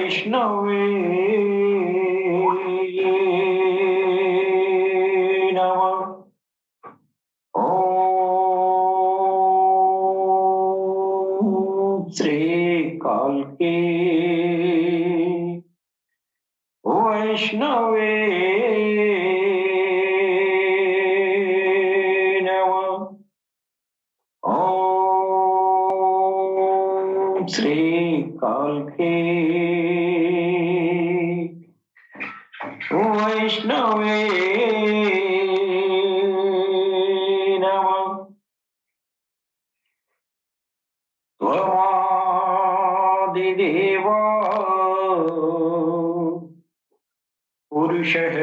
वैष्णवे नमः। ओम श्री कालके वैष्णवे नमः। ओम श्री कालके वैष्णवे नमः। त्वमादिदेवा पुरुषः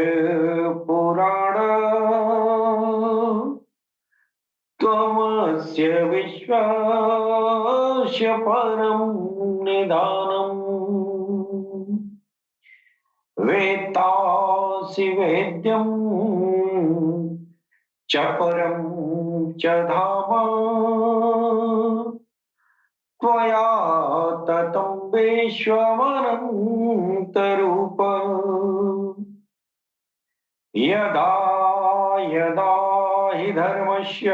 पुराण त्वमस्य विश्वस्य परं निधानम् वेत्तासि वेद्यं च परं च धाम त्वया ततं विश्वमनन्तरूप यदा यदा हि धर्मस्य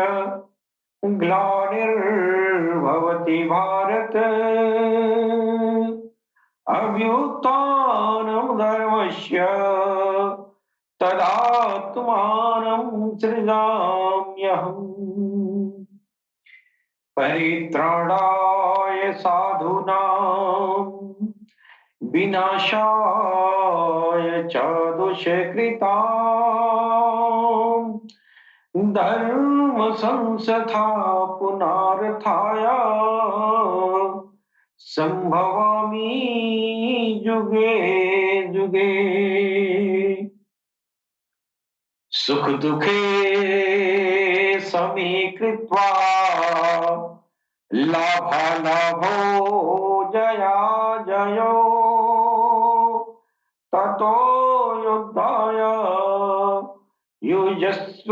ग्लानिर्भवति भारत अभ्युत्थानं धर्मस्य तदात्मानं सृजाम्यहम्। परित्राणाय साधूनां विनाशाय च दुष्कृतां धर्म संस्थापनार्थाय संभवामि युगे युगे। सुख दुखे समीकृत्वा लाभालाभो जया जयो ततो युद्धाय युजस्व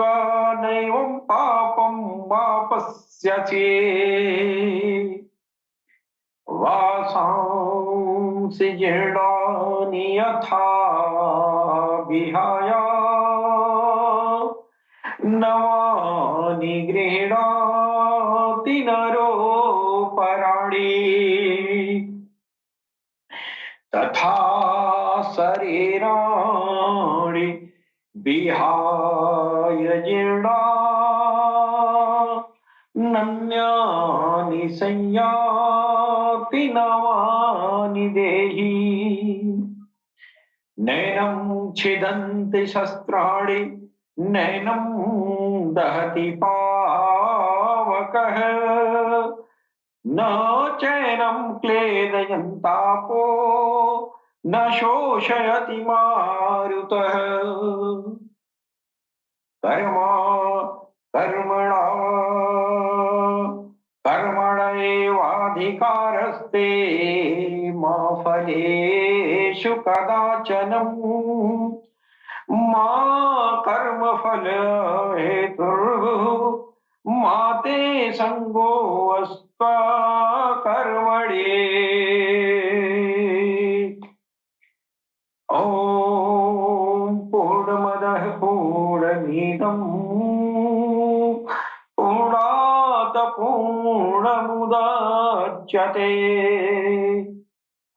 नैवं पापं वापस्यसि। वासांसि जीर्णानि यथा विहाय नवानि गृह्णाति नरोपराणि तथा शरीराणि विहाय जीर्णा नन्यानि संयाति नवानि देहि। नैनं छिदन्ति शस्त्राणि नैनं दहति पावकः न चैनं क्लेदयन्तापो न शोषयति मारुतः। कर्मा कर्मणा कर्मणैवाधिकारस्ते मा फलेषु कदाचन मा कर्मफल हेतुर्भुः मा ते संगोऽस्त्व कर्मणि। ॐ पूर्णमदः पूर्णमिदं पूर्णात् पूर्णमुदच्यते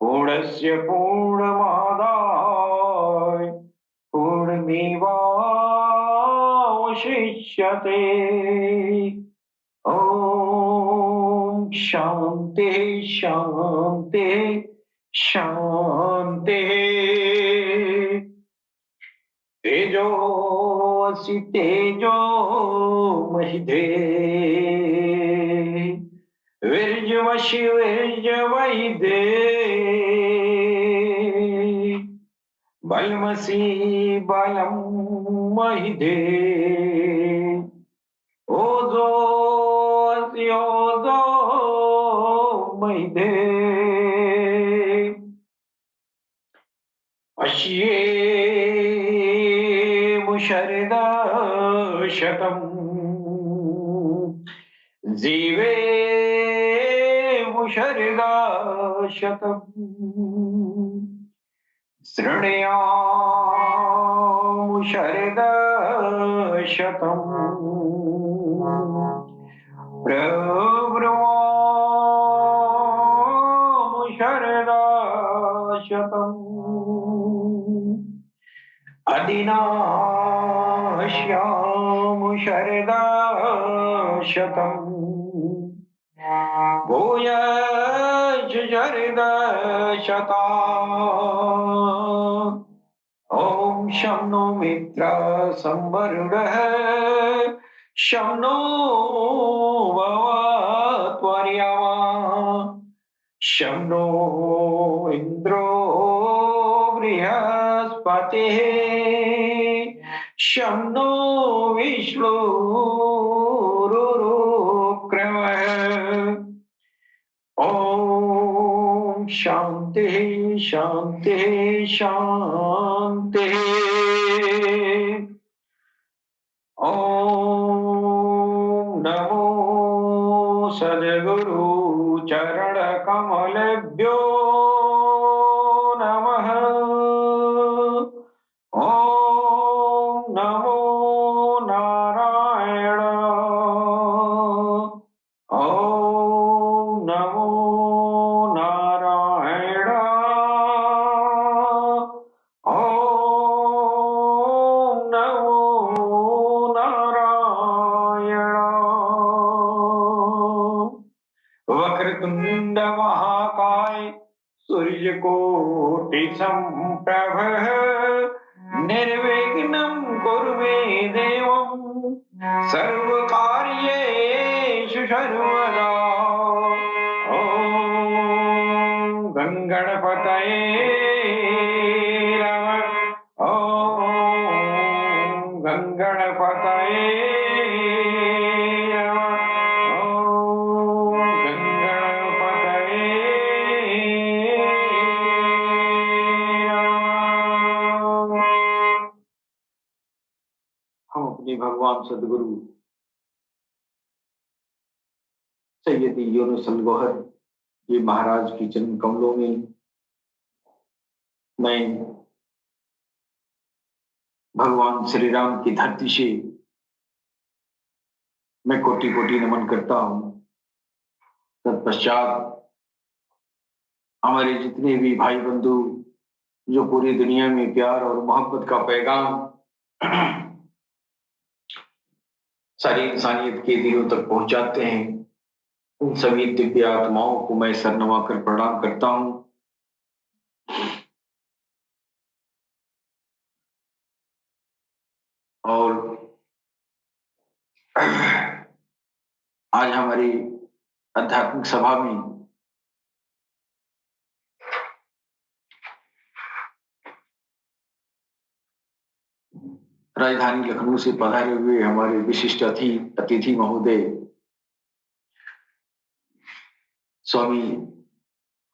पूर्णस्य पूर्णमादाय पूर्णमेवावशिष्यते। ॐ शान्ति शान्ति शान्तिः। तेजोऽसि तेजो महिधे वीर्यमसि वीर्यमहिधे बलमसि बलं महिधे ओजोऽसि ओजो महिधे अश्येमुषरिदशतम् जीवेमुषरिदशतम् शृणुयाम शरदशतम् प्रब्रवाम शरदशतम् अधिनाश्याम शरदशतम् भूयश्च शरदशता ॐ शं नो मित्रः संवरुणः शं नो भवत्वर्यमा शं नो इन्द्रो बृहस्पतिः शं नो विष्णुरुक्रमः ॐ शान्तिः शान्तिः शान्तिः ॐ नमो सद्गुरु चरणकमलेभ्यो नमः ॐ नमो नारायण ॐ नमो नारायण ॐ नमो नारायण वक्रतुंड महाकाय सूर्यकोटि संप्रभ निर्विघ्नं कुरु मे देवं सर्वकार्येषु सर्वदा ॐ गणपतये नमः ॐ गणपतये हम अपने भगवान सदगुरु सैयदी यूनुस अल गौहर ये महाराज की चरण कमलों में मैं भगवान श्री राम की धरती से मैं कोटि कोटि नमन करता हूं। तत्पश्चात हमारे जितने भी भाई बंधु जो पूरी दुनिया में प्यार और मोहब्बत का पैगाम सारी इंसानियत के दिलों तक पहुंचाते हैं, उन सभी दिव्य आत्माओं को मैं सर नवाकर प्रणाम करता हूं। और आज हमारी आध्यात्मिक सभा में राजधानी लखनऊ से पधारे हुए हमारे विशिष्ट अतिथि महोदय स्वामी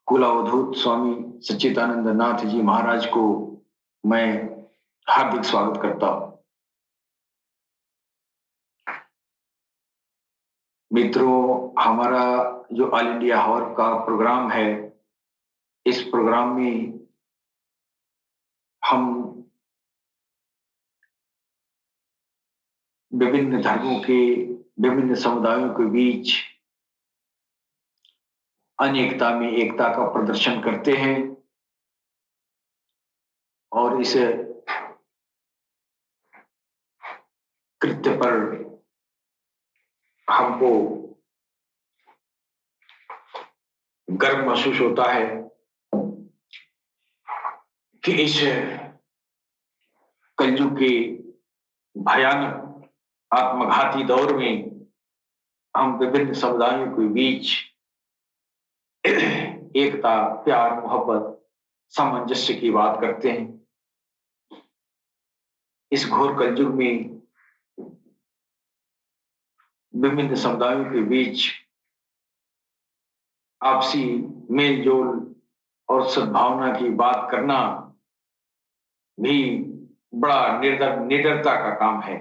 कुलावधूत स्वामी सच्चिदानंद नाथ जी महाराज को मैं हार्दिक स्वागत करता हूं। मित्रों, हमारा जो ऑल इंडिया हॉर का प्रोग्राम है, इस प्रोग्राम में हम विभिन्न धर्मों के विभिन्न समुदायों के बीच अनेकता में एकता का प्रदर्शन करते हैं और इस कृत्य पर हमको गर्व महसूस होता है कि इस कलयुग के भयानक आत्मघाती दौर में हम विभिन्न समुदायों के बीच एकता, प्यार, मोहब्बत, सामंजस्य की बात करते हैं। इस घोर कलयुग में विभिन्न समुदायों के बीच आपसी मेल जोल और सद्भावना की बात करना भी बड़ा निडरता का काम है।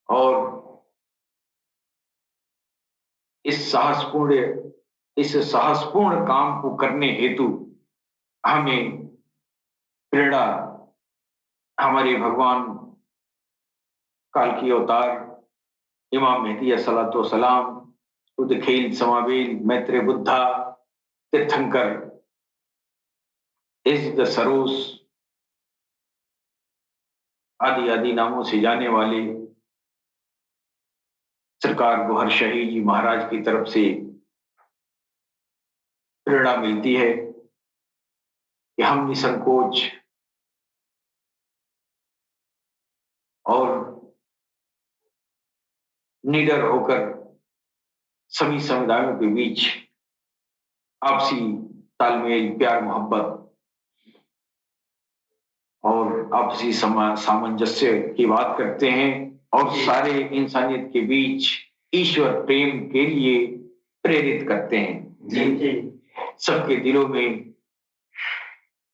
और इस साहसपूर्ण काम को करने हेतु हमें प्रेरणा हमारे भगवान काल की अवतार इमाम मेहदी अस्सलातु वस्सलाम, उदखील समावेल मैत्रेय बुद्धा, तीर्थंकर, इज्जत सरोस आदि आदि नामों से जाने वाले सरकार गोहर शाही जी महाराज की तरफ से प्रेरणा मिलती है कि हम निसंकोच और निडर होकर सभी समुदायों के बीच आपसी तालमेल, प्यार, मोहब्बत और आपसी सामंजस्य की बात करते हैं और सारे इंसानियत के बीच ईश्वर प्रेम के लिए प्रेरित करते हैं। जी सबके दिलों में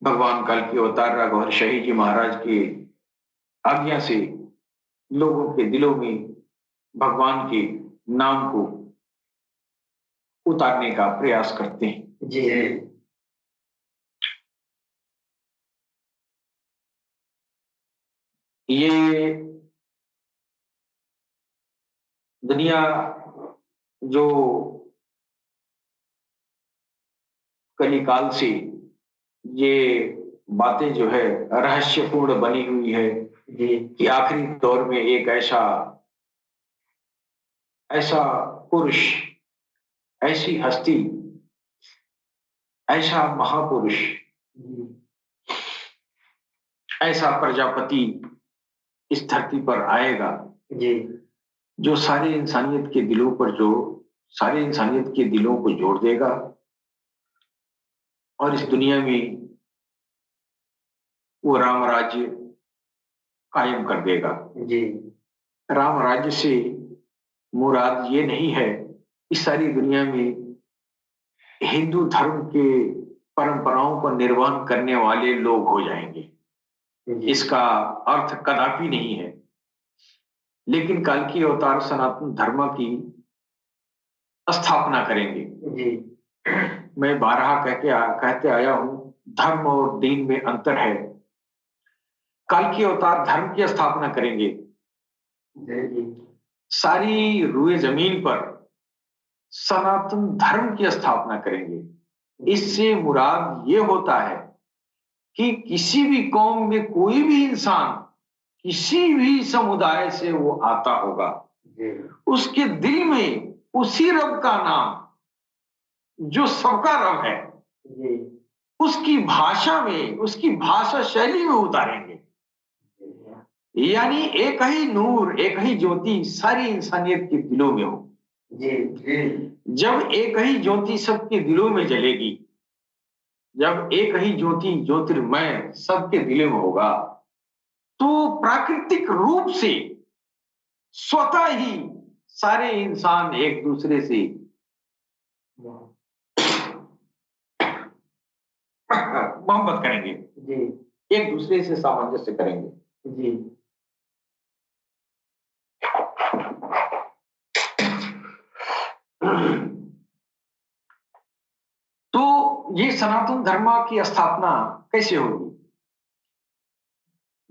भगवान काल की अवतार राघव शाही जी महाराज के आज्ञा से लोगों के दिलों में भगवान के नाम को उतारने का प्रयास करते हैं। जी ये दुनिया जो कलिकाल से ये बातें जो है रहस्यपूर्ण बनी हुई है कि आखिरी दौर में एक ऐसा पुरुष, ऐसी हस्ती, ऐसा महापुरुष, ऐसा प्रजापति इस धरती पर आएगा जो सारे इंसानियत के दिलों पर सारे इंसानियत के दिलों को जोड़ देगा और इस दुनिया में वो राम राज्य कायम कर देगा। राम राज्य से मुराद ये नहीं है कि सारी दुनिया में हिंदू धर्म के परंपराओं पर निर्वहन करने वाले लोग हो जाएंगे, इसका अर्थ कदापि नहीं है। लेकिन काल की अवतार सनातन धर्म की स्थापना करेंगे। मैं बारहा कहते आया हूं, धर्म और दीन में अंतर है। काल की अवतार धर्म की स्थापना करेंगे, सारी रुए जमीन पर सनातन धर्म की स्थापना करेंगे। इससे मुराद ये होता है कि किसी भी कौम में कोई भी इंसान किसी भी समुदाय से वो आता होगा, उसके दिल में उसी रब का नाम जो सबका रब है उसकी भाषा में, उसकी भाषा शैली में उतारेंगे। यानी एक ही नूर, एक ही ज्योति सारी इंसानियत के दिलों में हो। जब एक ही ज्योति सबके दिलों में जलेगी, जब एक ही ज्योति ज्योतिर्मय सबके दिलों में होगा, तो प्राकृतिक रूप से स्वतः ही सारे इंसान एक दूसरे से मोहब्बत करेंगे, एक दूसरे से सामंजस्य करेंगे। तो ये सनातन धर्म की स्थापना कैसे होगी?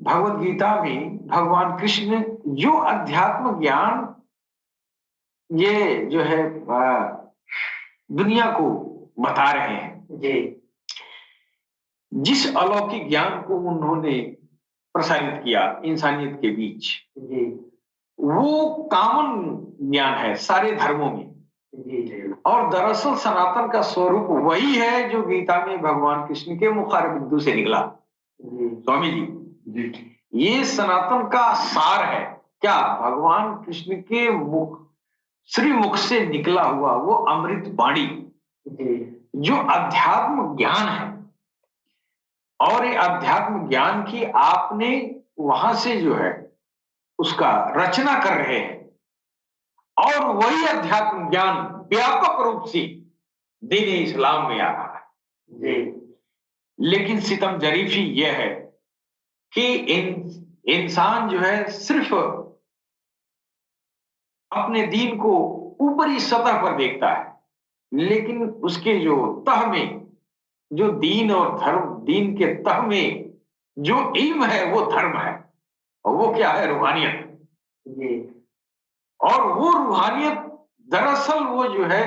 भगवत गीता में भगवान कृष्ण जो अध्यात्म ज्ञान ये जो है दुनिया को बता रहे हैं, जिस अलौकिक ज्ञान को उन्होंने प्रसारित किया इंसानियत के बीच, वो कॉमन ज्ञान है सारे धर्मों में। और दरअसल सनातन का स्वरूप वही है जो गीता में भगवान कृष्ण के मुखार बिंदु से निकला। स्वामी जी, ये सनातन का सार है। क्या भगवान कृष्ण के श्री मुख से निकला हुआ वो अमृत वाणी जो अध्यात्म ज्ञान है, और ये अध्यात्म ज्ञान की आपने वहां से जो है उसका रचना कर रहे हैं, और वही अध्यात्म ज्ञान व्यापक रूप से दीन इस्लाम में आ रहा है। लेकिन सितम जरीफी यह है कि इंसान जो है सिर्फ अपने दीन को ऊपरी सतह पर देखता है, लेकिन उसके जो तह में जो दीन और धर्म, दीन के तह में जो इल्म है वो धर्म है, और वो क्या है? रूहानियत। जी। और वो रूहानियत दरअसल वो जो है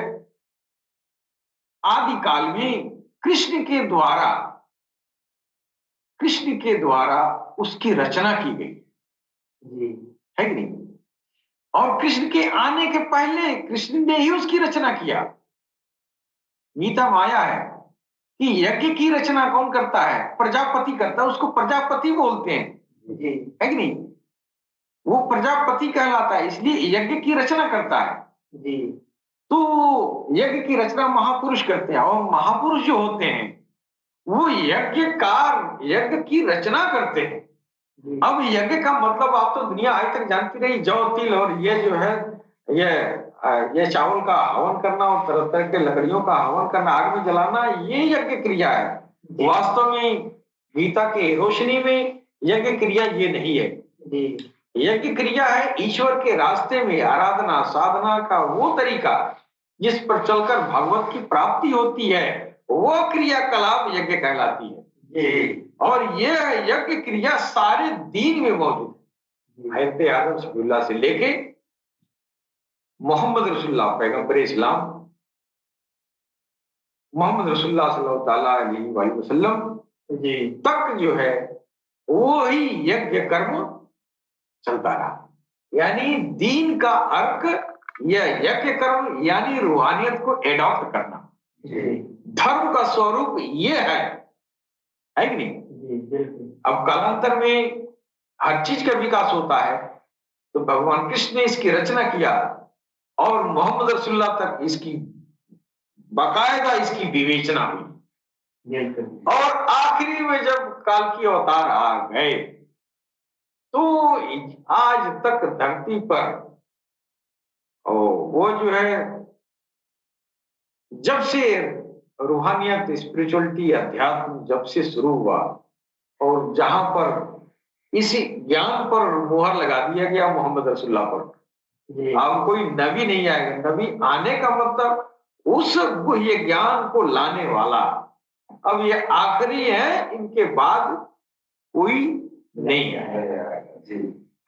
आदि काल में कृष्ण के द्वारा उसकी रचना की गई। जी। है कि नहीं? और कृष्ण के आने के पहले कृष्ण ने ही उसकी रचना किया। गीता माया है कि यज्ञ की रचना कौन करता है? प्रजापति करता है, उसको प्रजापति बोलते हैं। जी। है कि नहीं? वो प्रजापति कहलाता है, इसलिए यज्ञ की रचना करता है। जी। तो यज्ञ की रचना महापुरुष करते हैं, और महापुरुष जो होते हैं वो यज्ञ की रचना करते हैं। अब यज्ञ का मतलब आप तो दुनिया आज तक जानती रही, जौ तिल और ये जो है ये चावल का हवन करना और तरह तरह के लकड़ियों का हवन करना, आग में जलाना, ये यज्ञ क्रिया है। वास्तव में गीता के रोशनी में यज्ञ क्रिया ये नहीं है। यज्ञ क्रिया है ईश्वर के रास्ते में आराधना साधना का वो तरीका जिस पर चलकर भगवत की प्राप्ति होती है, वो क्रियाकलाप यज्ञ कहलाती है। और ये यज्ञ क्रिया सारे दीन में मौजूद है। हज़रत आदम सफीउल्लाह से लेके मोहम्मद रसूलुल्लाह पैगंबर इस्लाम मोहम्मद रसूलुल्लाह सल्लल्लाहु अलैहि वसल्लम जी तक जो है वो ही यज्ञ कर्म चलता रहा। यानी दीन का अर्क यह यज्ञ कर्म यानी रूहानियत को एडॉप्ट करना। धर्म का स्वरूप ये है कि नहीं? अब कालांतर में हर चीज का विकास होता है, तो भगवान कृष्ण ने इसकी रचना किया और मोहम्मद रसूलुल्लाह तक इसकी बाकायदा इसकी विवेचना हुई। और आखिरी में जब काल की अवतार आ गए तो आज तक धरती पर वो जो है जब से रूहानियत स्पिरिचुअलिटी अध्यात्म जब से शुरू हुआ और जहां पर इसी ज्ञान पर मुहर लगा दिया गया मोहम्मद रसूलुल्लाह पर, अब कोई नबी नहीं आएगा। नबी आने का मतलब उस ये ज्ञान को लाने वाला। अब ये आखिरी है, इनके बाद कोई नहीं आएगा।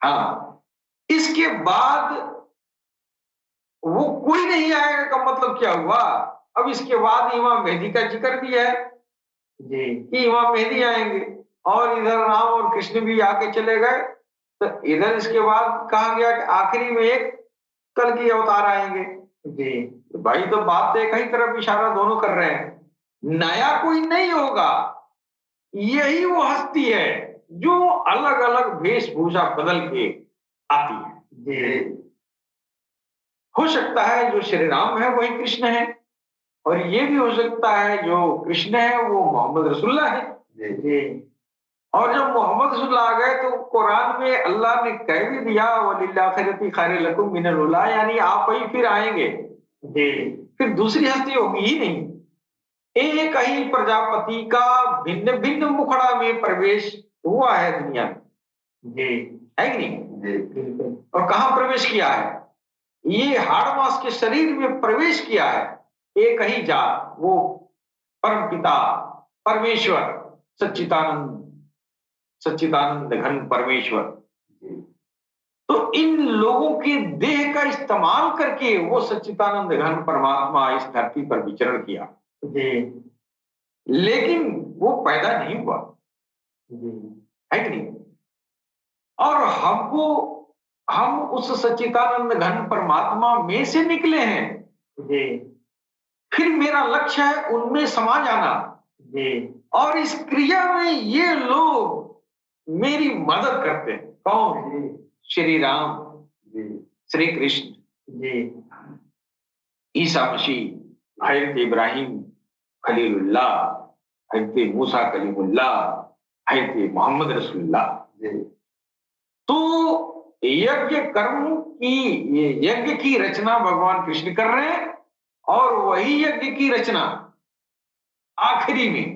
हाँ, इसके बाद वो कोई नहीं आएगा का मतलब क्या हुआ? अब इसके बाद इमाम मेहदी का जिक्र भी है जी कि इमाम मेहदी आएंगे, और इधर राम और कृष्ण भी आके चले गए, तो इधर इसके बाद कहा गया कि आखिरी में एक कल की अवतार आएंगे जी। तो भाई तो बात तो एक ही तरफ इशारा दोनों कर रहे हैं, नया कोई नहीं होगा, यही वो हस्ती है जो अलग अलग वेशभूषा बदल के आती है जी। हो सकता है जो श्री राम है वही कृष्ण है, और ये भी हो सकता है जो कृष्ण है वो मोहम्मद रसूलुल्लाह है जी। और जब मोहम्मद रसूलुल्लाह आ गए तो कुरान में अल्लाह ने कह भी दिया वलिल आखिरती खैरुल लकुम मिनल ऊला, यानी आप ही फिर आएंगे जी, फिर दूसरी हस्ती होगी ही नहीं। एक ही प्रजापति का भिन्न भिन्न मुखड़ा में प्रवेश हुआ है दुनिया में जी, है कि नहीं जी। और कहाँ प्रवेश किया है? ये हाड़ मास के शरीर में प्रवेश किया है। एक ही जात, वो परम पिता परमेश्वर सच्चिदानंद घन परमेश्वर। तो इन लोगों के देह का इस्तेमाल करके वो सच्चिदानंद घन परमात्मा इस धरती पर विचरण किया जी। लेकिन वो पैदा नहीं हुआ जी, है कि नहीं? और हम उस सच्चिदानंद घन परमात्मा में से निकले हैं जी। फिर मेरा लक्ष्य है उनमें समा जाना जी। और इस क्रिया में ये लोग मेरी मदद करते हैं। कौन? श्री राम जी, श्री कृष्ण जी, ईसा मसीह, हजरत इब्राहिम खलीलुल्लाह, हजरत मूसा कलीमुल्लाह, हजरत मोहम्मद रसूलुल्लाह जी। तो यज्ञ की रचना भगवान कृष्ण कर रहे हैं, और वही यज्ञ की रचना आखिरी में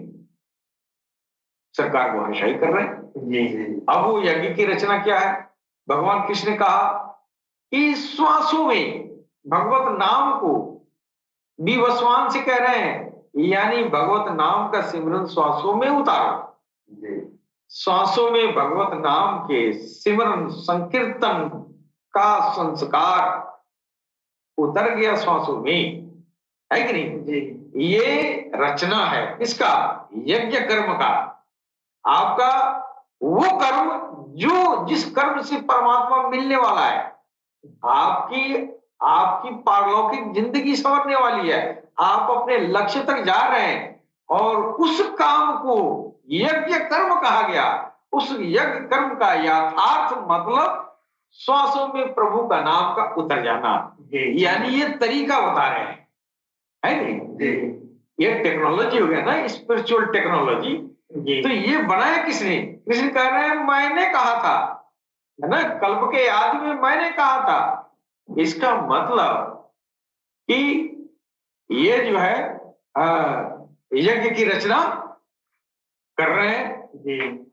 सरकार को हर्षाई कर रहे हैं जी। अब वो यज्ञ की रचना क्या है? भगवान कृष्ण ने कहा कि श्वासों में भगवत नाम को विवस्वान से कह रहे हैं, यानी भगवत नाम का सिमरन श्वासों में उतारो। श्वासों में भगवत नाम के सिमरन संकीर्तन का संस्कार उतर गया श्वासों में, है कि नहीं? ये रचना है इसका, यज्ञ कर्म का। आपका वो कर्म जो जिस कर्म से परमात्मा मिलने वाला है, आपकी आपकी पारलौकिक जिंदगी संवरने वाली है, आप अपने लक्ष्य तक जा रहे हैं, और उस काम को यज्ञ कर्म कहा गया। उस यज्ञ कर्म का यथार्थ मतलब श्वासों में प्रभु का नाम का उतर जाना, यानी ये तरीका बता रहे हैं, है नहीं? ये टेक्नोलॉजी हो गया ना, स्पिरिचुअल टेक्नोलॉजी। तो ये बनाया किसने? कृष्ण कह रहे हैं मैंने कहा था, है ना, कल्प के आदि में मैंने कहा था। इसका मतलब कि ये जो है यज्ञ की रचना कर रहे हैं,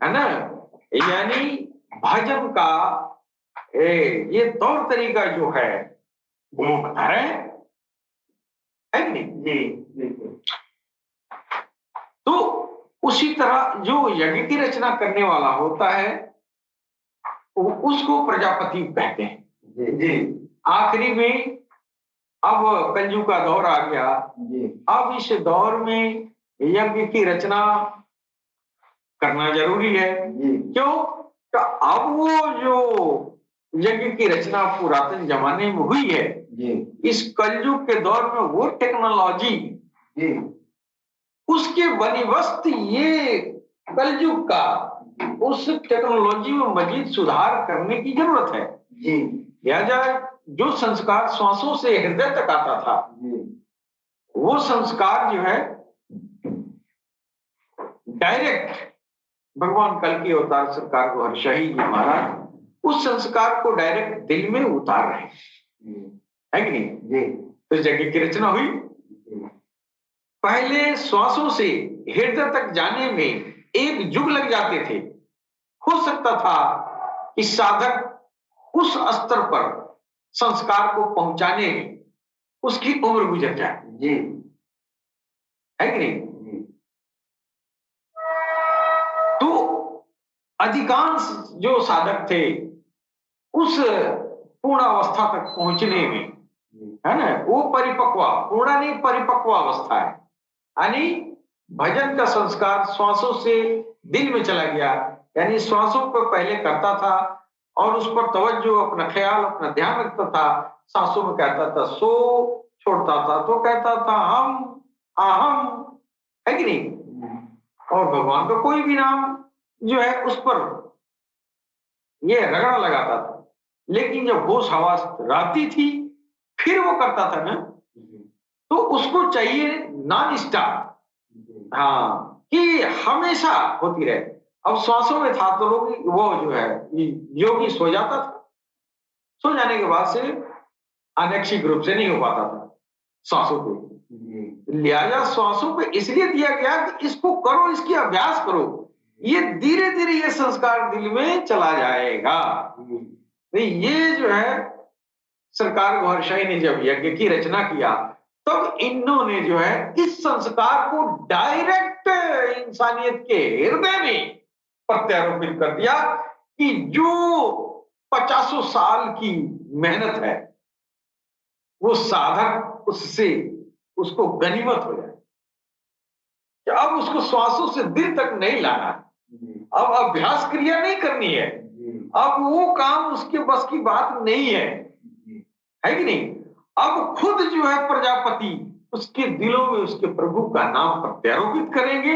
है ना, यानी भजन का ये तौर तरीका जो है वो बता रहे हैं, है कि नहीं? तो उसी तरह जो यज्ञ की रचना करने वाला होता है उसको प्रजापति कहते हैं। आखिरी में अब कलयुग का दौर आ गया। अब इस दौर में यज्ञ की रचना करना जरूरी है। क्यों? तो अब वो जो यज्ञ की रचना पुरातन जमाने में हुई है, इस कलयुग के दौर में वो टेक्नोलॉजी उसके बनिवस्त ये कलयुग का उस टेक्नोलॉजी में मजीद सुधार करने की जरूरत है। लिहाजा जो संस्कार श्वासों से हृदय तक आता था, वो संस्कार जो है डायरेक्ट भगवान कल की अवतार सरकार को हर्षही जी महाराज उस संस्कार को डायरेक्ट दिल में उतार रहे हैं, है कि नहीं? तो यज्ञ की रचना हुई। पहले श्वासों से हृदय तक जाने में एक युग लग जाते थे। हो सकता था कि साधक उस स्तर पर संस्कार को पहुंचाने में उसकी उम्र गुजर जाए, है कि नहीं? तो अधिकांश जो साधक थे उस पूर्णावस्था तक पहुंचने में, है ना, वो परिपक्व, पूर्ण नहीं परिपक्व अवस्था है, यानी भजन का संस्कार श्वासों से दिल में चला गया। यानी श्वासों को पहले करता था और उस पर तवज्जो, अपना ख्याल, अपना ध्यान रखता था। सांसों में कहता था सो, छोड़ता था तो कहता था हम, अहम, है कि नहीं? और भगवान का कोई भी नाम जो है उस पर ये रगड़ा लगाता था। लेकिन जब होश हवास आती थी फिर वो करता था ना, तो उसको चाहिए नॉन स्टॉप, हाँ, कि हमेशा होती रहे। अब श्वासों में था तो लोग वो जो है योगी सो जाता था, सो जाने के बाद से अनैच्छिक रूप से नहीं हो पाता था श्वासों को। लिहाजा श्वासों को इसलिए दिया गया कि इसको करो, इसकी अभ्यास करो, ये धीरे धीरे ये संस्कार दिल में चला जाएगा। तो ये जो है सरकार हर्षाई ने जब यज्ञ की रचना किया तब इन्होंने जो है इस संस्कार को डायरेक्ट इंसानियत के हृदय में प्रत्यारोपित कर दिया कि जो 50 साल की मेहनत है वो साधक उससे उसको गनीमत हो जाए कि अब उसको श्वासों से दिल तक नहीं लाना, अब अभ्यास क्रिया नहीं करनी है, अब वो काम उसके बस की बात नहीं है कि नहीं? अब खुद जो है प्रजापति उसके दिलों में उसके प्रभु का नाम प्रत्यारोपित करेंगे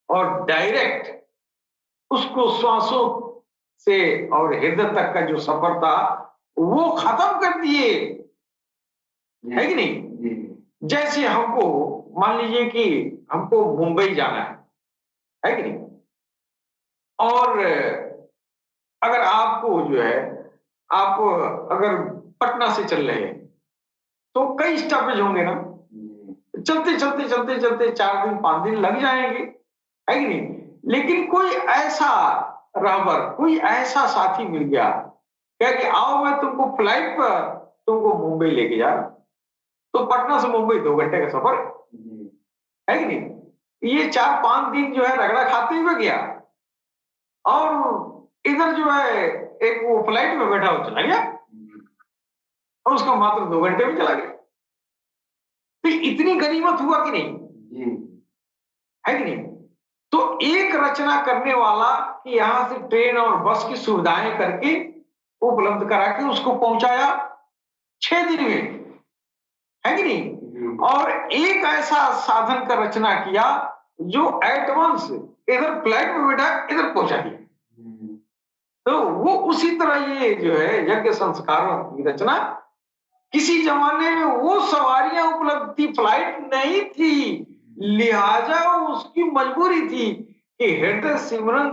और डायरेक्ट उसको श्वासों से और हृदय तक का जो सफर था वो खत्म कर दिए, है कि नहीं? जैसे हमको मान लीजिए कि हमको मुंबई जाना है कि नहीं? और अगर आपको जो है आप अगर पटना से चल रहे हैं तो कई स्टॉपेज होंगे ना, चलते चलते चलते चलते 4 दिन 5 दिन लग जाएंगे, है कि नहीं? लेकिन कोई ऐसा रहबर, कोई ऐसा साथी मिल गया क्या कि आओ मैं तुमको फ्लाइट पर तुमको मुंबई लेके जा रहा, तो पटना से मुंबई 2 घंटे का सफर, है कि नहीं। ये 4-5 दिन जो है रगड़ा खाते हुए गया और इधर जो है एक वो फ्लाइट में बैठा हुआ चला गया और उसका मात्र 2 घंटे में चला गया। तो इतनी गनीमत हुआ कि नहीं, है कि नहीं। तो एक रचना करने वाला कि यहां से ट्रेन और बस की सुविधाएं करके उपलब्ध करा के उसको पहुंचाया 6 दिन में, है कि नहीं। और एक ऐसा साधन का रचना किया जो एडवांस इधर फ्लाइट में बैठा इधर पहुंचा दिया। तो वो उसी तरह ये जो है यज्ञ संस्कारों की रचना, किसी जमाने में वो सवारियां उपलब्ध थी, फ्लाइट नहीं थी, लिहाजा उसकी मजबूरी थी कि हृदय सिमरन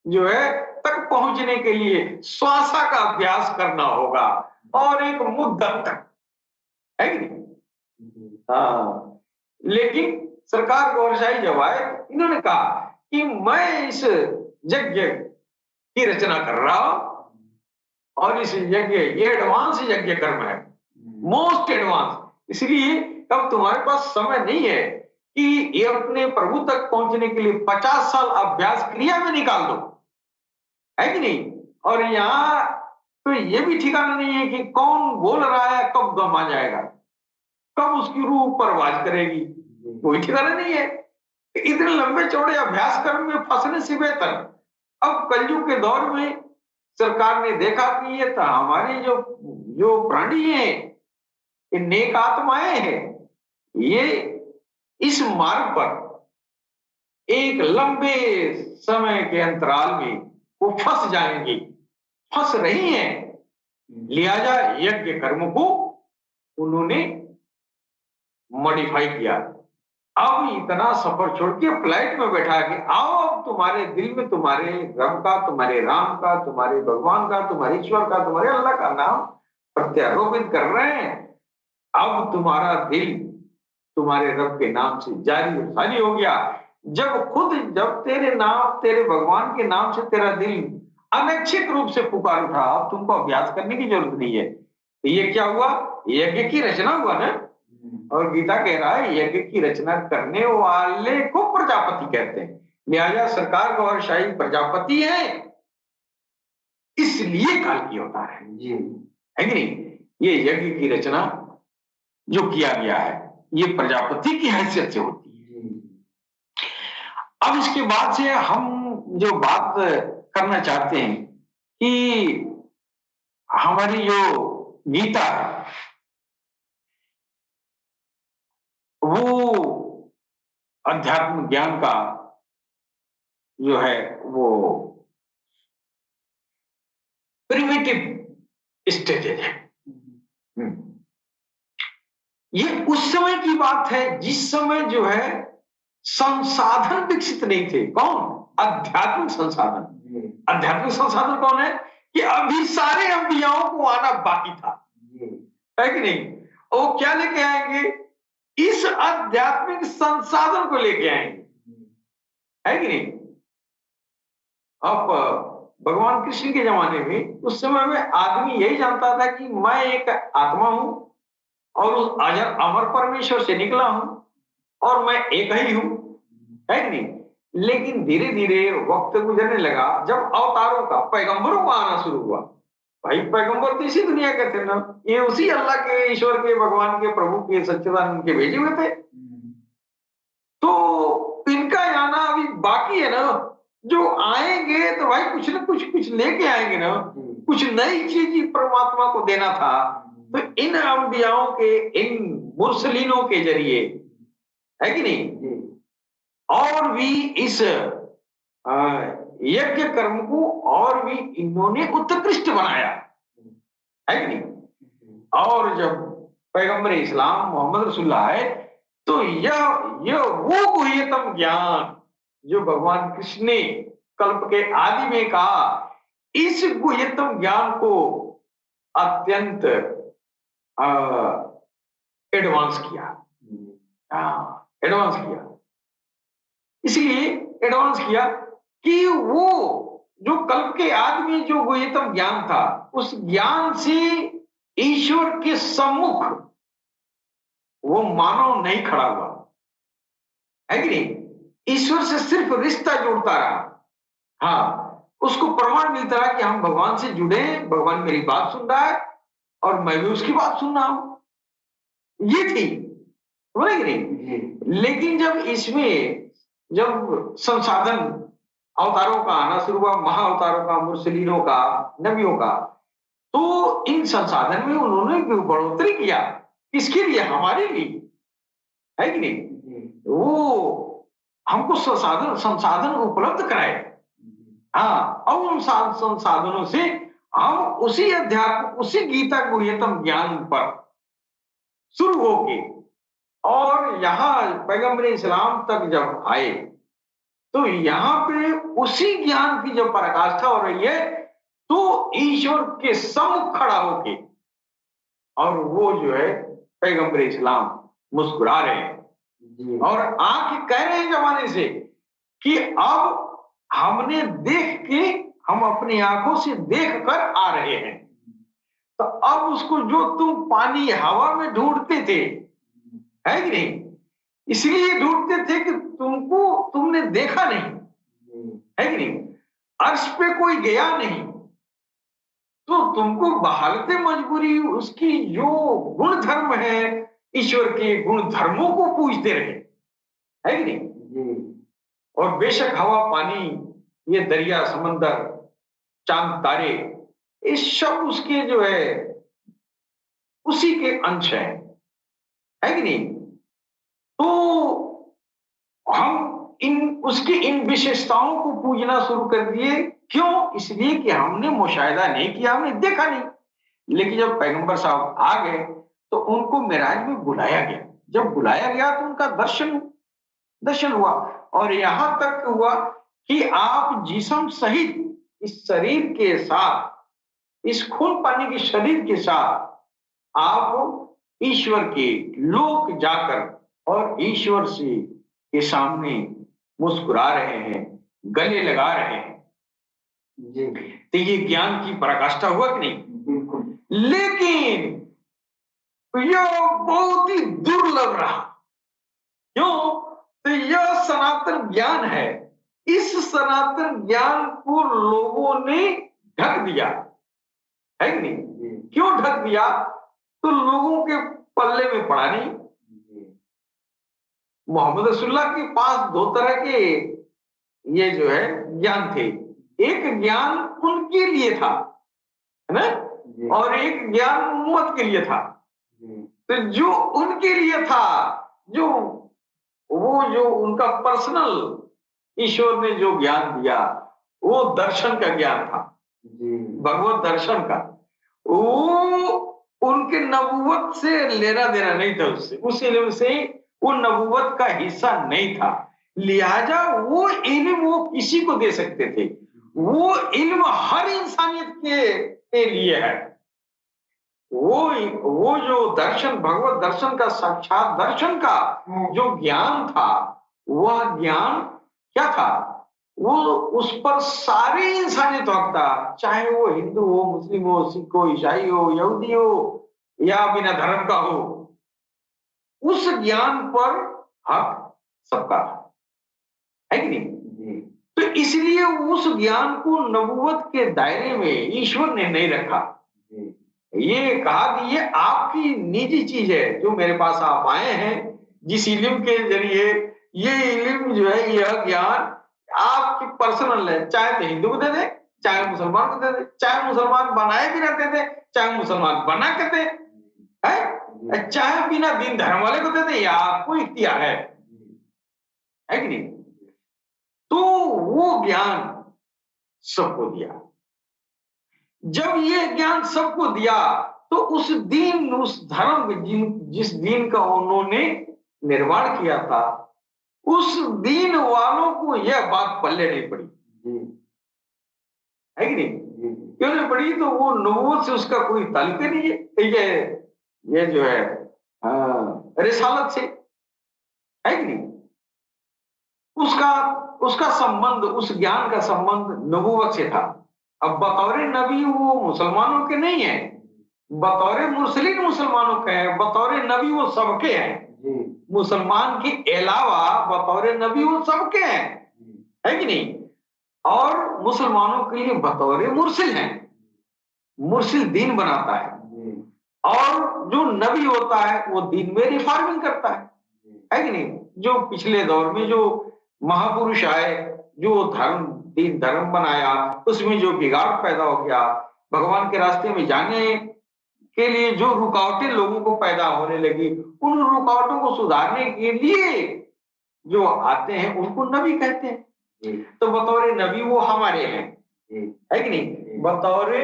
जो है तक पहुंचने के लिए श्वासा का अभ्यास करना होगा और एक मुद्दा तक, है कि नहीं। हाँ, लेकिन सरकार गौरशाही जब आए, इन्होंने कहा कि मैं इस यज्ञ की रचना कर रहा हूं और इस यज्ञ ये एडवांस यज्ञ कर्म है, मोस्ट एडवांस, इसलिए अब तुम्हारे पास समय नहीं है कि ये अपने प्रभु तक पहुंचने के लिए 50 साल अभ्यास क्रिया में निकाल दो, है कि नहीं। और यहाँ तो ये भी ठिकाना नहीं है कि कौन बोल रहा है, कब दम आ जाएगा, कब उसकी रूह परवाज करेगी, कोई ठिकाना नहीं है। इतने लंबे चौड़े अभ्यास कर्म में फंसने से बेहतर अब कलयुग के दौर में सरकार ने देखा कि ये तो हमारी जो जो प्राणी है, ये नेक आत्माएं हैं, ये इस मार्ग पर एक लंबे समय के अंतराल में वो फंस जाएंगे, फंस रही हैं, लिहाजा यज्ञ कर्म को उन्होंने मॉडिफाई किया। अब इतना सफर छोड़ के फ्लाइट में बैठा के आओ, अब तुम्हारे दिल में तुम्हारे रब का, तुम्हारे राम का, तुम्हारे भगवान का, तुम्हारे ईश्वर का, तुम्हारे अल्लाह का नाम प्रत्यारोपित कर रहे हैं। अब तुम्हारा दिल तुम्हारे रब के नाम से जारी और खाली हो गया। जब तेरे नाम, तेरे भगवान के नाम से तेरा दिल अनैच्छिक रूप से पुकार उठा, अब तुमको अभ्यास करने की जरूरत नहीं है। तो ये क्या हुआ, यज्ञ की रचना हुआ ना। और गीता कह रहा है यज्ञ की रचना करने वाले को प्रजापति कहते हैं, लिहाजा सरकार गौरशाही प्रजापति है, इसलिए काल की अवतार है कि नहीं। ये यज्ञ की रचना जो किया गया है ये प्रजापति की हैसियत से होती है। अब इसके बाद से हम जो बात करना चाहते हैं कि हमारी जो गीता है वो अध्यात्म ज्ञान का जो है वो प्रिमिटिव स्टेजेज है। ये उस समय की बात है जिस समय जो है संसाधन विकसित नहीं थे। कौन? आध्यात्मिक संसाधन। आध्यात्मिक संसाधन कौन है कि अभी सारे अंबियाओं को आना बाकी था, है कि नहीं। वो क्या लेके आएंगे, इस आध्यात्मिक संसाधन को लेके आएंगे, है कि नहीं। अब भगवान कृष्ण के जमाने में उस समय में आदमी यही जानता था कि मैं एक आत्मा हूं और उस अमर परमेश्वर से निकला हूं और मैं एक ही हूं, है कि नहीं। लेकिन धीरे धीरे वक्त गुजरने लगा, जब अवतारों का, पैगंबरों का आना शुरू हुआ। भाई पैगंबर तो इसी दुनिया के थे ना, ये उसी अल्लाह के, ईश्वर के, भगवान के, प्रभु के, सच्चिदानंद के भेजे हुए थे। तो इनका आना अभी बाकी है ना। जो आएंगे तो भाई कुछ ना कुछ लेके आएंगे ना, कुछ नई चीज परमात्मा को देना था। तो इन अंबियाओं के, इन मुरसलीनों के जरिए, है कि नहीं, और भी इस यज्ञ कर्म को और भी इन्होंने उत्कृष्ट बनाया, है कि नहीं। और जब पैगंबर इस्लाम मोहम्मद रसूलुल्लाह है तो यह वो गुह्यतम ज्ञान जो भगवान कृष्ण ने कल्प के आदि में कहा, इस गुह्यतम ज्ञान को अत्यंत एडवांस किया, एडवांस किया। इसलिए एडवांस किया कि वो जो कल्प के आदमी जो गुह्यतम ज्ञान था, उस ज्ञान से ईश्वर के सम्मुख वो मानव नहीं खड़ा हुआ, है कि नहीं? ईश्वर से सिर्फ रिश्ता जोड़ता रहा। हाँ, उसको प्रमाण मिलता रहा कि हम भगवान से जुड़े हैं, भगवान मेरी बात सुन रहा है और मैं भी उसकी बात सुन रहा हूं। ये थी, समझ कि नहीं? लेकिन जब इसमें जब संसाधन अवतारों का आना शुरू हुआ, महाअवतारों का, मुरसलीनों का, नबियों का, तो इन संसाधन में उन्होंने बढ़ोतरी किया। किसके लिए? हमारे लिए, है कि नहीं? वो हमको संसाधन संसाधन उपलब्ध कराए। हाँ, और उन संसाधनों से हम उसी अध्यात्म, उसी गीता गुह्यतम ज्ञान पर शुरू होके और यहाँ पैगंबर इस्लाम तक जब आए, तो यहाँ पे उसी ज्ञान की जब पराकाष्ठा हो रही है, तो ईश्वर के सम्मुख खड़ा होके और वो जो है पैगंबर इस्लाम मुस्कुरा रहे हैं और आके कह रहे हैं जमाने से कि अब हमने देख के, हम अपनी आंखों से देख कर आ रहे हैं। तो अब उसको जो तुम पानी हवा में ढूंढते थे, है कि नहीं, इसलिए ढूंढते थे कि तुमने देखा नहीं, है कि नहीं, अर्श पे कोई गया नहीं, तो तुमको बहालते मजबूरी उसकी जो गुण धर्म है, ईश्वर के गुण धर्मों को पूजते रहे, है कि नहीं? और बेशक हवा, पानी, ये दरिया, समंदर, चांद, तारे, ये सब उसके जो है उसी के अंश है कि नहीं? तो हम उसकी इन विशेषताओं को पूजना शुरू कर दिए। क्यों? इसलिए कि हमने मुशाहिदा नहीं किया, हमने देखा नहीं। लेकिन जब पैगंबर साहब आ गए तो उनको मेराज में बुलाया गया। जब बुलाया गया तो उनका दर्शन हुआ और यहां तक हुआ कि आप जिस्म सहित इस शरीर के साथ, इस खून पानी के शरीर के साथ आप ईश्वर के लोक जाकर और ईश्वर से के सामने मुस्कुरा रहे हैं, गले लगा रहे हैं। तो ये ज्ञान की पराकाष्ठा हुआ कि नहीं? बिल्कुल। लेकिन यह बहुत ही दुर्लभ रहा। क्यों? तो यह सनातन ज्ञान है। इस सनातन ज्ञान को लोगों ने ढक दिया, है कि नहीं? क्यों ढक दिया? तो लोगों के पल्ले में पड़ा नहीं। मोहम्मद रसूलुल्लाह के पास दो तरह के ये जो है ज्ञान थे। एक ज्ञान उनके लिए था, है ना, और एक ज्ञान उम्मत के लिए था। तो जो उनके लिए था, जो उनका पर्सनल ईश्वर ने जो ज्ञान दिया, वो दर्शन का ज्ञान था, भगवत दर्शन का। वो उनके नबूवत से लेना देना नहीं था, उससे, उस इल्म से वो नबूवत का हिस्सा नहीं था। लिहाजा वो इल्म वो किसी को दे सकते थे। वो इल्म हर इंसानियत के लिए है। वो जो दर्शन, भगवत दर्शन का, साक्षात दर्शन का जो ज्ञान था, वह ज्ञान क्या था? वो उस पर सारी इंसानियत हक था, चाहे वो हिंदू हो, मुस्लिम हो, सिख हो, ईसाई हो, यहूदी हो या बिना धर्म का हो। उस ज्ञान पर हक सबका था, है कि नहीं? तो इसलिए उस ज्ञान को नबूवत के दायरे में ईश्वर ने नहीं रखा। ये कहा कि ये आपकी निजी चीज है, जो मेरे पास आप आए हैं, जिस इल्म के जरिए, ये इल्म जो है, यह ज्ञान आपकी पर्सनल है। चाहे तो हिंदू को दे दे, चाहे मुसलमान को दे दे, चाहे मुसलमान बनाए भी ना दे दे, चाहे मुसलमान बना के दे, है, चाहे बिना दीन धर्म वाले को दे दे, या आपको इख्तियार है कि नहीं? तो वो ज्ञान सबको दिया। जब ये ज्ञान सबको दिया तो उस दीन, उस धर्म, जिस दीन का उन्होंने निर्माण किया था, उस दीन वालों को यह बात पल्ले नहीं पड़ी, है कि नहीं? क्यों नहीं पड़ी? तो वो नबूवत से उसका कोई ताल्लुक ही नहीं है। ये जो है रिसालत से, है कि नहीं? उसका संबंध, उस ज्ञान का संबंध नबूवत से था। अब बतौर नबी वो मुसलमानों के नहीं है, बतौर मुरसलीन मुसलमानों के हैं, बतौर नबी वो सबके हैं। मुसलमान के अलावा बतौर नबी वो सबके हैं, है कि नहीं? और मुसलमानों के लिए बतौर मुर्सिल हैं, मुर्सिल दीन बनाता है। और जो नबी होता है वो दीन में रिफॉर्मिंग करता है कि नहीं? जो पिछले दौर में जो महापुरुष आए, जो धर्म दीन धर्म बनाया, उसमें जो बिगाड़ पैदा हो गया, भगवान के रास्ते में जाने के लिए जो रुकावटें लोगों को पैदा होने लगी, उन रुकावटों को सुधारने के लिए जो आते हैं उनको नबी कहते हैं। तो बतौर नबी वो हमारे हैं, है कि नहीं? बतौर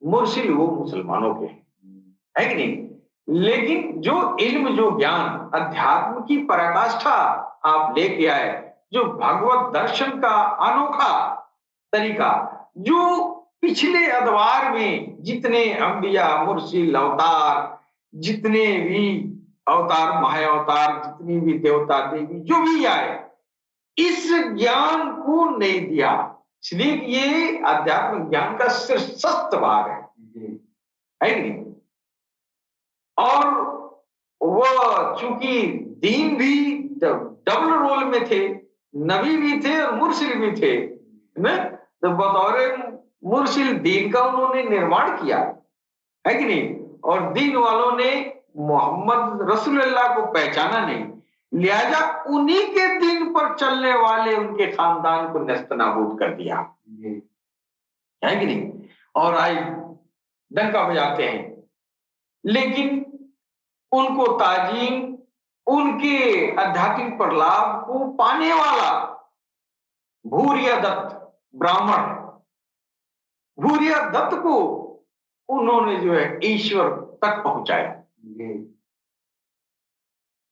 मुर्शिद वो मुसलमानों के हैं, है कि नहीं? लेकिन जो इल्म, जो ज्ञान, अध्यात्म की पराकाष्ठा आप लेके आए, जो भगवत दर्शन का अनोखा तरीका, जो पिछले अदवार में जितने अंबिया, मुर्शिद, अवतार, जितने भी अवतार, महाअवतार, जितनी भी देवता देवी जो भी आए, इस ज्ञान को नहीं दिया। इसलिए ये आध्यात्मिक ज्ञान का शीर्षस्थ भाग है कि नहीं? और वह चूंकि दीन भी डबल रोल में थे, नबी भी थे और मुर्शिद भी थे, ना? तो बतौर मुर्शिद दीन का उन्होंने निर्माण किया, है कि नहीं? और दीन वालों ने मोहम्मद रसूलुल्लाह को पहचाना नहीं, लिहाजा उन्हीं के दीन पर चलने वाले उनके खानदान को नेस्तनाबूद कर दिया, है कि नहीं? और आज डंका बजाते हैं। लेकिन उनको ताजीम, उनके आध्यात्मिक प्रलाभ को पाने वाला भूरिया दत्त ब्राह्मण, भूरिया दत्त को उन्होंने जो है ईश्वर तक पहुंचाया,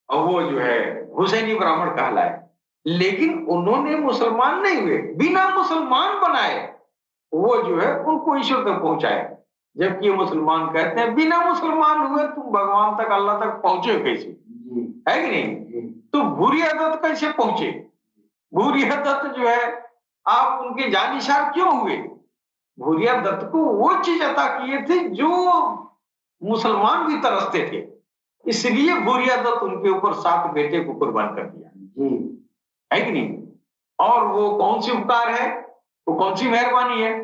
और वो जो है हुसैनी ब्राह्मण कहलाए। लेकिन उन्होंने मुसलमान नहीं हुए, बिना मुसलमान बनाए वो जो है उनको ईश्वर तक पहुंचाए। जबकि मुसलमान कहते हैं बिना मुसलमान हुए तुम भगवान तक, अल्लाह तक पहुंचे कैसे, है कि नहीं? तो भूरिया दत्त कैसे पहुंचे? भूरिया दत्त जो है, आप उनके जानिशार क्यों हुए? भूरिया दत्त को वो चीज अता किए थे जो मुसलमान भी तरसते थे, इसलिए भूरिया दत्त उनके ऊपर 7 बेटे को कुर्बान कर दिया, है कि नहीं? और वो कौन सी उपकार है, वो कौन सी मेहरबानी है?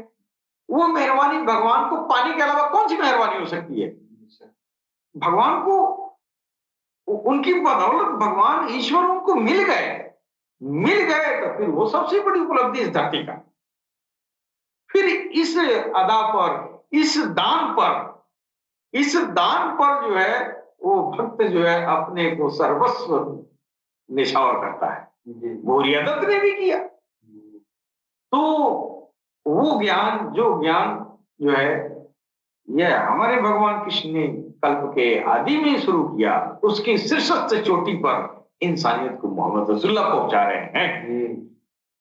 वो मेहरबानी भगवान को पाने के अलावा कौन सी मेहरबानी हो सकती है? भगवान को, उनकी बदौलत भगवान ईश्वर उनको मिल गए तो फिर वो सबसे बड़ी उपलब्धि इस धरती का। फिर इस अदा पर, इस दान पर जो है वो भक्त जो है अपने को सर्वस्व निछावर करता है। भूरिया दत्त ने भी किया। तो वो ज्ञान, जो ज्ञान जो है यह हमारे भगवान कृष्ण ने कल्प के आदि में शुरू किया, उसकी शीर्षस्थ चोटी पर इंसानियत को मोहम्मद रसूलुल्लाह पहुंचा रहे हैं।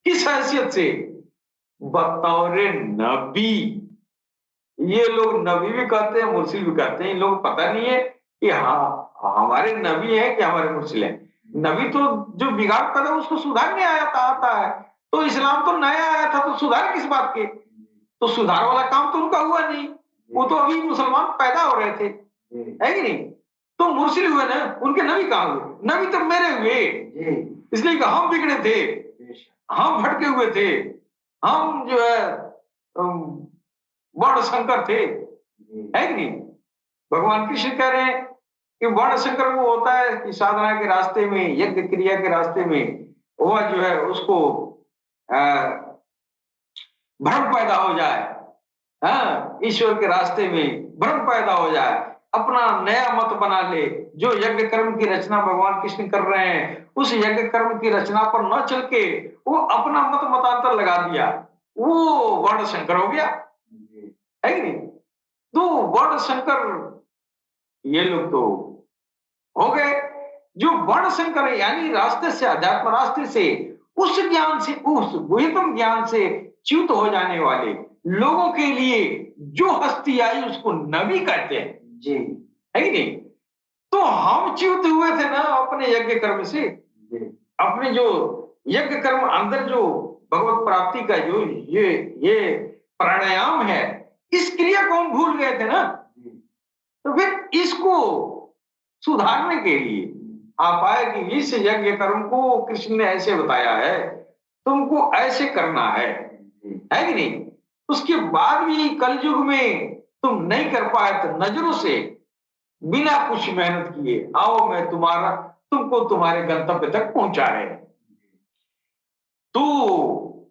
किस हैसियत से? बतौर नबी। ये लोग नबी भी कहते हैं, मुर्शिद भी कहते हैं। इन लोगों को पता नहीं है कि हाँ हमारे नबी है कि हमारे मुर्शिद है। नबी तो जो बिगाड़ पैदा उसको सुधारने आता है। तो इस्लाम तो नया आया था, तो सुधार किस बात के? तो सुधार वाला काम तो उनका हुआ नहीं, वो तो अभी मुसलमान पैदा हो रहे थे, है कि नहीं? तो मुर्शिद हुए ना, उनके नबी कहाँ हुए? नबी तो मेरे हुए, इसलिए कि हम बिगड़े थे, हम भटके हुए थे, हम जो है वर्ण शंकर थे, है कि नहीं? भगवान कृष्ण कह रहे हैं कि वर्ण शंकर वो होता है कि साधना के रास्ते में, यज्ञ क्रिया के रास्ते में वह जो है उसको भ्रम पैदा हो जाए, हाँ, ईश्वर के रास्ते में भ्रम पैदा हो जाए, अपना नया मत बना ले। जो यज्ञ कर्म की रचना भगवान कृष्ण कर रहे हैं, उस यज्ञ कर्म की रचना पर न चल के वो अपना मत मतांतर लगा दिया, वो वर्ण शंकर हो गया, है कि नहीं? तो वर्ण शंकर ये लोग तो हो गए। जो वर्ण शंकर है यानी रास्ते से, अध्यात्म रास्ते से, उस ज्ञान से, उस गुह्यतम ज्ञान से च्युत हो जाने वाले लोगों के लिए जो हस्ती आई उसको नबी कहते हैं, जी, है कि नहीं? तो हम च्युत हुए थे ना अपने यज्ञ कर्म से, अपने जो यज्ञ कर्म अंदर जो भगवत प्राप्ति का जो ये प्राणायाम है, इस क्रिया को हम भूल गए थे ना। तो फिर इसको सुधारने के लिए आ पाए कि इस यज्ञ कर्म को कृष्ण ने ऐसे बताया है, तुमको ऐसे करना है कि नहीं? उसके बाद भी कलयुग में तुम नहीं कर पाए तो नजरों से बिना कुछ मेहनत किए आओ, मैं तुमको तुम्हारे गंतव्य तक पहुंचा रहे हैं। तो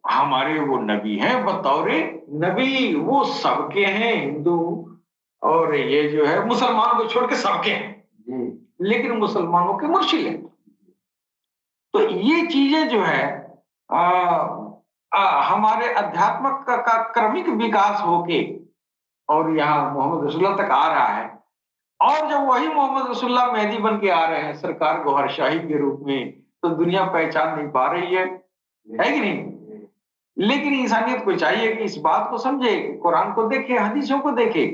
हमारे वो नबी हैं, बतौरे नबी, वो सबके हैं, हिंदू और ये जो है मुसलमानों को छोड़ के सबके हैं, लेकिन मुसलमानों के मुर्शिद हैं। तो ये चीजें जो है आ, हमारे अध्यात्मक का क्रमिक विकास होके और यहाँ मोहम्मद रसूलुल्लाह तक आ रहा है। और जब वही मोहम्मद रसूलुल्लाह मेहदी बन के आ रहे हैं सरकार गौहरशाही के रूप में, तो दुनिया पहचान नहीं पा रही है कि नहीं? लेकिन इंसानियत को चाहिए कि इस बात को समझे, कुरान को देखे, हदीसों को देखे।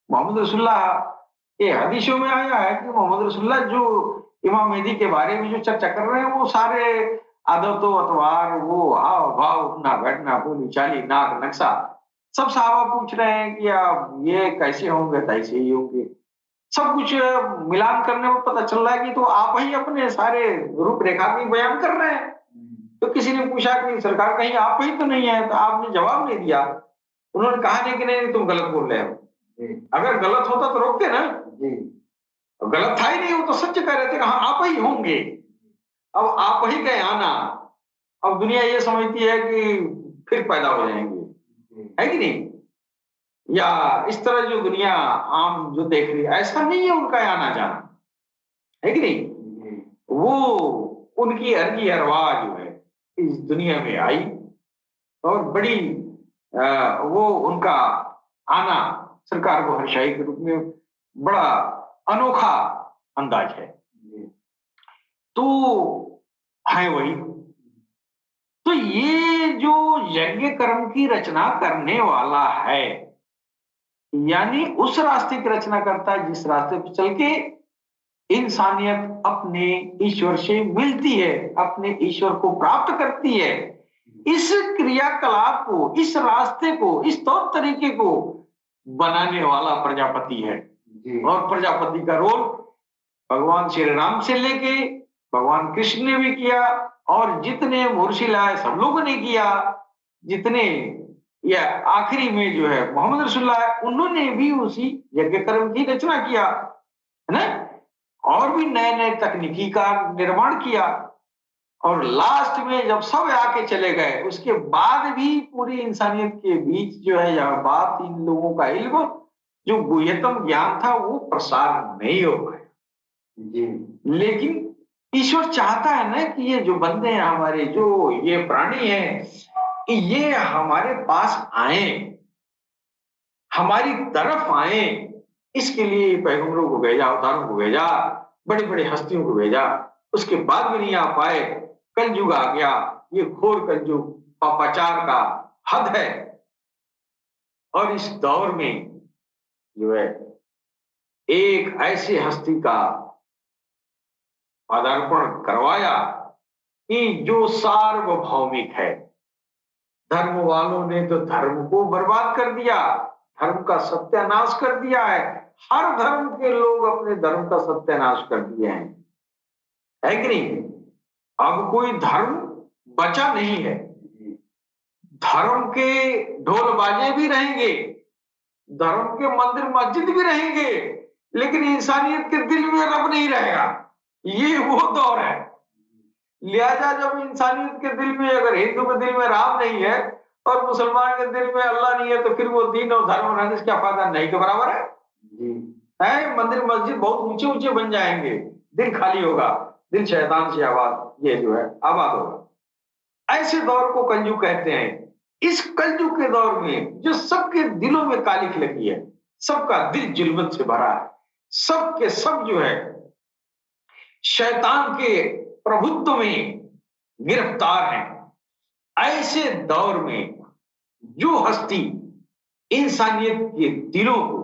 मोहम्मद रसूलुल्लाह के हदीसों में आया है कि मोहम्मद रसूलुल्लाह जो इमाम मेहदी के बारे में जो चर्चा कर रहे हैं, वो सारे आदतो अतवार, वो हाव भाव, उठना बैठना, बोली चाली, नाक नक्शा, सब साहबा पूछ रहे हैं कि आप ये कैसे होंगे, तैसे ही होंगे। सब कुछ मिलान करने में पता चल रहा है कि तो आप ही अपने सारे रूपरेखा की बयान कर रहे हैं। तो किसी ने पूछा कि सरकार कहीं आप ही तो नहीं है, तो आपने जवाब नहीं दिया। उन्होंने कहा नहीं कि नहीं तुम गलत बोल रहे हो। अगर गलत होता तो रोकते ना, गलत था ही नहीं, वो तो सच कह रहे थे कि हाँ आप ही होंगे। अब आप ही गए आना, अब दुनिया ये समझती है कि फिर पैदा हो जाएंगे, है कि नहीं? या इस तरह जो दुनिया आम जो देख रही है, ऐसा नहीं है उनका आना जाना, है कि नहीं? वो उनकी अर्जी अरवा जो है इस दुनिया में आई और बड़ी वो उनका आना सरकार को हर्षाई के रूप में बड़ा अनोखा अंदाज है। तो है वही। तो ये जो यज्ञ कर्म की रचना करने वाला है, यानी उस रास्ते की रचना करता है जिस रास्ते पर चल के इंसानियत अपने ईश्वर से मिलती है, अपने ईश्वर को प्राप्त करती है। इस क्रियाकलाप को, इस रास्ते को, इस तौर तरीके को बनाने वाला प्रजापति है। और प्रजापति का रोल भगवान श्री राम से लेके भगवान कृष्ण ने भी किया, और जितने मुर्शी लाए सब लोगों ने किया, जितने या आखिरी में जो है मोहम्मद रसूलुल्लाह, उन्होंने भी उसी यज्ञ कर्म की रचना किया, है ना? और भी नए नए तकनीकी का निर्माण किया। और लास्ट में जब सब आके चले गए, उसके बाद भी पूरी इंसानियत के बीच जो है यह बात, इन लोगों का इल्म, जो गुह्यतम ज्ञान था, वो प्रसार नहीं हो पाया। लेकिन ईश्वर चाहता है ना कि ये जो बंदे हैं हमारे, जो ये प्राणी हैं, ये हमारे पास आए, हमारी तरफ आए। इसके लिए पैगंबरों को भेजा, अवतारों को भेजा, बड़े बड़े हस्तियों को भेजा। उसके बाद भी नहीं आ पाए, कलयुग आ गया। ये घोर कलयुग पापाचार का हद है। और इस दौर में जो है एक ऐसी हस्ती का पदार्पण करवाया कि जो सार्वभौमिक है। धर्म वालों ने तो धर्म को बर्बाद कर दिया, धर्म का सत्यानाश कर दिया है। हर धर्म के लोग अपने धर्म का सत्यानाश कर दिए हैं, है कि नहीं? अब कोई धर्म बचा नहीं है। धर्म के ढोल बाजे भी रहेंगे, धर्म के मंदिर मस्जिद भी रहेंगे, लेकिन इंसानियत के दिल में रब नहीं रहेगा। ये वो दौर है। लिहाजा जब इंसानियत के दिल में, अगर हिंदू के दिल में राम नहीं है और मुसलमान के दिल में अल्लाह नहीं है, तो फिर वो दीन और धर्म रहने से क्या फायदा? नहीं के बराबर है। मंदिर मस्जिद बहुत ऊंचे ऊंचे बन जाएंगे, दिल खाली होगा, दिल शैतान से आबाद, ये जो है आबाद होगा। ऐसे दौर को कलयुग कहते हैं। इस कलयुग के दौर में जो सबके दिलों में कालिख लगी है, सबका दिल जुल्मत से भरा है, सब के सब जो है शैतान के प्रभुत्व में गिरफ्तार हैं, ऐसे दौर में जो हस्ती इंसानियत के दिलों को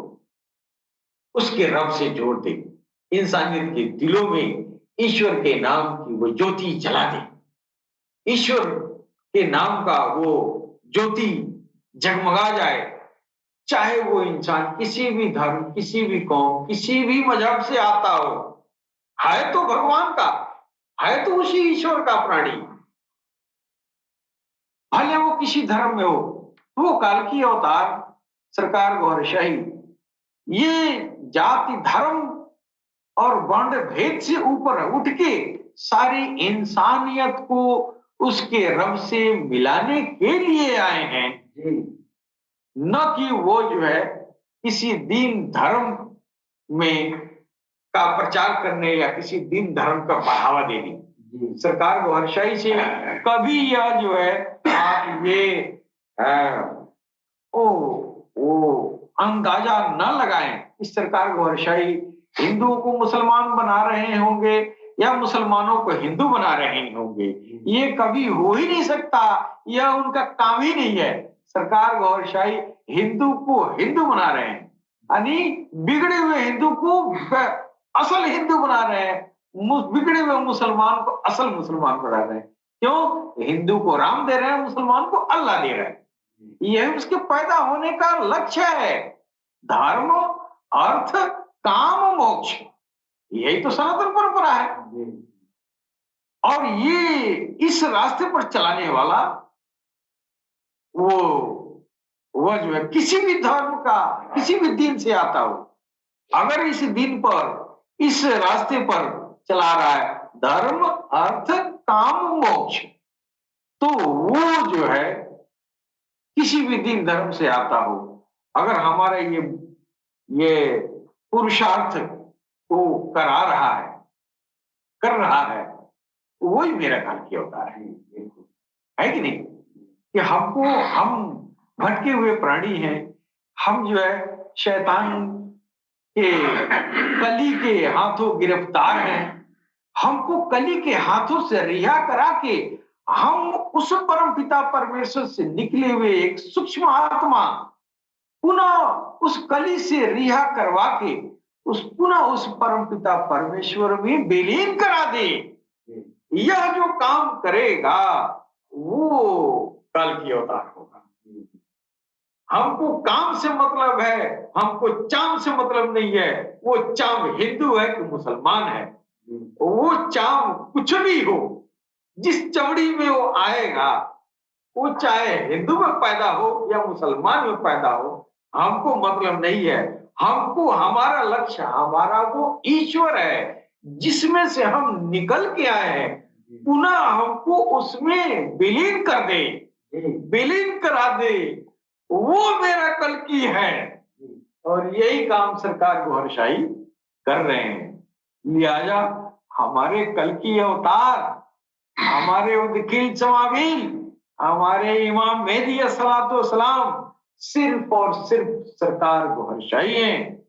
उसके रब से जोड़ दे, इंसानियत के दिलों में ईश्वर के नाम की वो ज्योति जला दे, ईश्वर के नाम का वो ज्योति जगमगा जाए, चाहे वो इंसान किसी भी धर्म, किसी भी कौम, किसी भी मजहब से आता हो, है तो भगवान का, है तो उसी ईश्वर का प्राणी, भले वो किसी धर्म में हो। वो काल की अवतार सरकार गौरशाही ये जाति धर्म और वर्ण भेद से ऊपर उठ के सारी इंसानियत को उसके रब से मिलाने के लिए आए हैं, न कि वो जो है किसी दीन धर्म में का प्रचार करने या किसी दीन धर्म का बढ़ावा देने। सरकार गौरशाही से कभी यह जो है आप ये वो अंदाजा न लगाएं इस सरकार गौरशाही हिंदुओं को मुसलमान बना रहे होंगे या मुसलमानों को हिंदू बना रहे होंगे। ये कभी हो ही नहीं सकता, यह उनका काम ही नहीं है। सरकार गौरशाही हिंदू को हिंदू बना रहे हैं, यानी बिगड़े हुए हिंदू को असल हिंदू बना रहे हैं, बिगड़े हुए मुसलमान को असल मुसलमान बना रहे हैं। क्यों? हिंदू को राम दे रहे हैं, मुसलमान को अल्लाह दे रहे हैं। यह उसके पैदा होने का लक्ष्य है। धर्म, अर्थ, काम, मोक्ष, यही तो सनातन परंपरा है। और ये इस रास्ते पर चलाने वाला वो जो है किसी भी धर्म का, किसी भी दीन से आता हो, अगर इस दीन पर, इस रास्ते पर चला रहा है धर्म, अर्थ, काम, मोक्ष, तो वो जो है किसी भी दीन धर्म से आता हो, अगर हमारा ये पुरुषार्थ को करा रहा है, कर रहा है, वही मेरा काल की अवतार है कि नहीं? कि हम भटके हुए प्राणी हैं, हम जो है शैतान के कली के हाथों गिरफ्तार हैं। हमको कली के हाथों से रिहा करा के हम उस परम पिता परमेश्वर से निकले हुए एक सूक्ष्म आत्मा पुनः उस कली से रिहा करवा के पुनः उस परम पिता परमेश्वर में विलीन करा दे। यह जो काम करेगा वो काल की अवतार होगा। हमको काम से मतलब है, हमको चाम से मतलब नहीं है। वो चाम हिंदू है कि मुसलमान है, वो चाम कुछ भी हो, जिस चमड़ी में वो आएगा, वो चाहे हिंदू में पैदा हो या मुसलमान में पैदा हो, हमको मतलब नहीं है। हमको हमारा लक्ष्य, हमारा वो ईश्वर है जिसमें से हम निकल के आए हैं, पुनः हमको उसमें विलीन कर दे, विलीन करा दे, वो मेरा कल की है। और यही काम सरकार गौरशाही कर रहे हैं। लिहाजा हमारे कल की अवतार, हमारे उदकिल समावील, हमारे इमाम मेहदी अस्सलाम सिर्फ और सिर्फ सरकार गौरशाही है,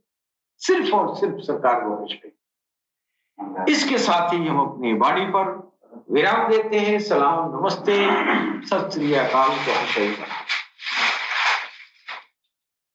सिर्फ और सिर्फ सरकार गौरशाही। इसके साथ ही हम अपनी वाणी पर विराम देते हैं। सलाम, नमस्ते, सत श्री अकाल।